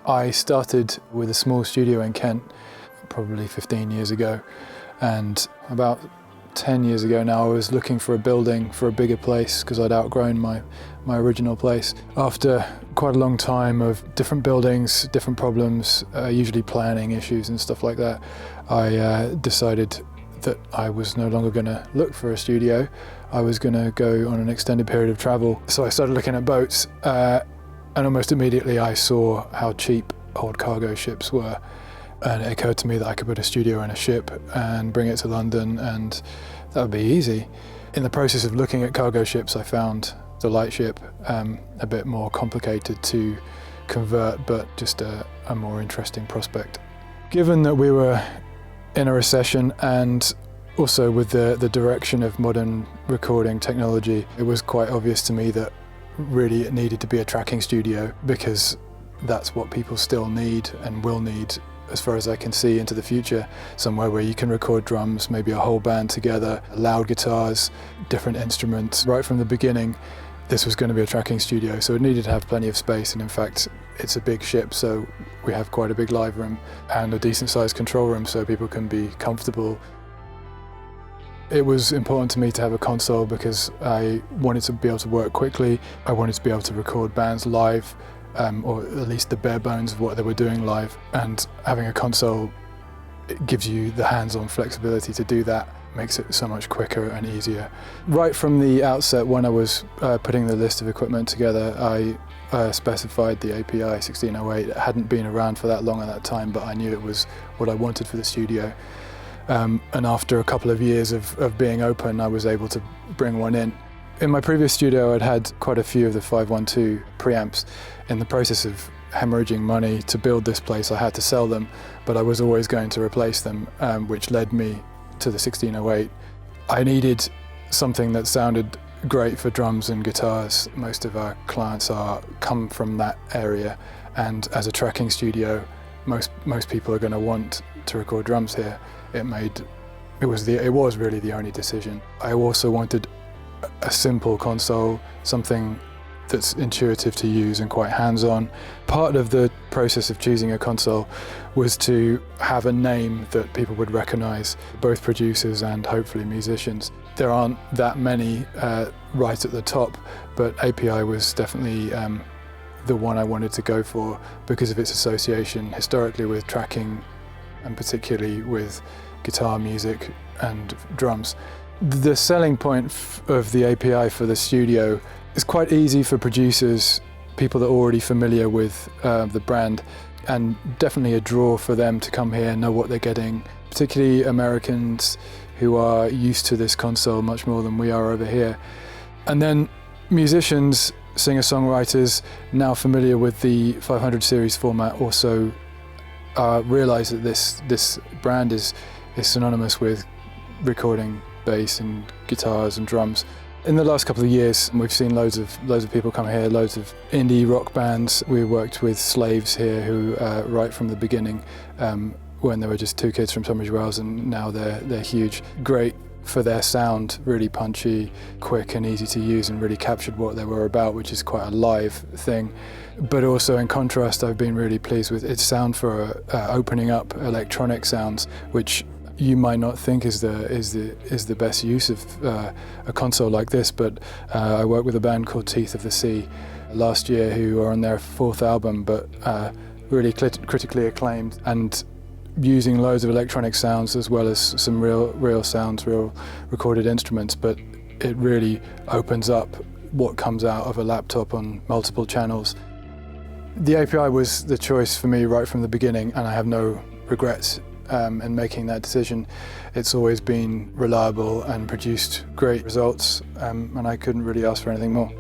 I started with a small studio in Kent probably 15 years ago, and about 10 years ago now I was looking for a building for a bigger place because I'd outgrown my original place. After quite a long time of different buildings, different problems, usually planning issues and stuff like that, I decided that I was no longer going to look for a studio. I was going to go on an extended period of travel. So I started looking at boats, and almost immediately I saw how cheap old cargo ships were. And it occurred to me that I could put a studio in a ship and bring it to London, and that would be easy. In the process of looking at cargo ships, I found the Lightship a bit more complicated to convert, but just a more interesting prospect. Given that we were in a recession and also with the direction of modern recording technology, it was quite obvious to me that really it needed to be a tracking studio, because that's what people still need and will need, as far as I can see, into the future. Somewhere where you can record drums, maybe a whole band together, loud guitars, different instruments. Right from the beginning, this was going to be a tracking studio, so it needed to have plenty of space, and in fact it's a big ship, so we have quite a big live room and a decent sized control room so people can be comfortable. It was important to me to have a console because I wanted to be able to work quickly. I wanted to be able to record bands live, or at least the bare bones of what they were doing live. And having a console, it gives you the hands-on flexibility to do that, makes it so much quicker and easier. Right from the outset, when I was putting the list of equipment together, I specified the API 1608. It hadn't been around for that long at that time, but I knew it was what I wanted for the studio. And after a couple of years of being open, I was able to bring one in. In my previous studio, I'd had quite a few of the 512 preamps. In the process of hemorrhaging money to build this place, I had to sell them, but I was always going to replace them, which led me to the 1608. I needed something that sounded great for drums and guitars. Most of our clients come from that area, and as a tracking studio, most people are going to want to record drums here. It was really the only decision. I also wanted a simple console, something that's intuitive to use and quite hands-on. Part of the process of choosing a console was to have a name that people would recognize, both producers and hopefully musicians. There aren't that many right at the top, but API was definitely the one I wanted to go for because of its association historically with tracking, and particularly with guitar music and drums. The selling point of the API for the studio is quite easy for producers, people that are already familiar with the brand, and definitely a draw for them to come here and know what they're getting, particularly Americans who are used to this console much more than we are over here. And then musicians, singer-songwriters, now familiar with the 500 series format, also realize that this brand is synonymous with recording bass and guitars and drums. In the last couple of years, we've seen loads of people come here, loads of indie rock bands. We worked with Slaves here, who right from the beginning, when they were just two kids from Tunbridge Wells, and now they're huge. Great for their sound, really punchy, quick and easy to use, and really captured what they were about, which is quite a live thing. But also in contrast, I've been really pleased with its sound for opening up electronic sounds, which you might not think is the best use of a console like this, but I worked with a band called Teeth of the Sea last year who are on their fourth album, but really critically acclaimed, and using loads of electronic sounds as well as some real sounds, real recorded instruments, but it really opens up what comes out of a laptop on multiple channels. The API was the choice for me right from the beginning, and I have no regrets in making that decision. It's always been reliable and produced great results, and I couldn't really ask for anything more.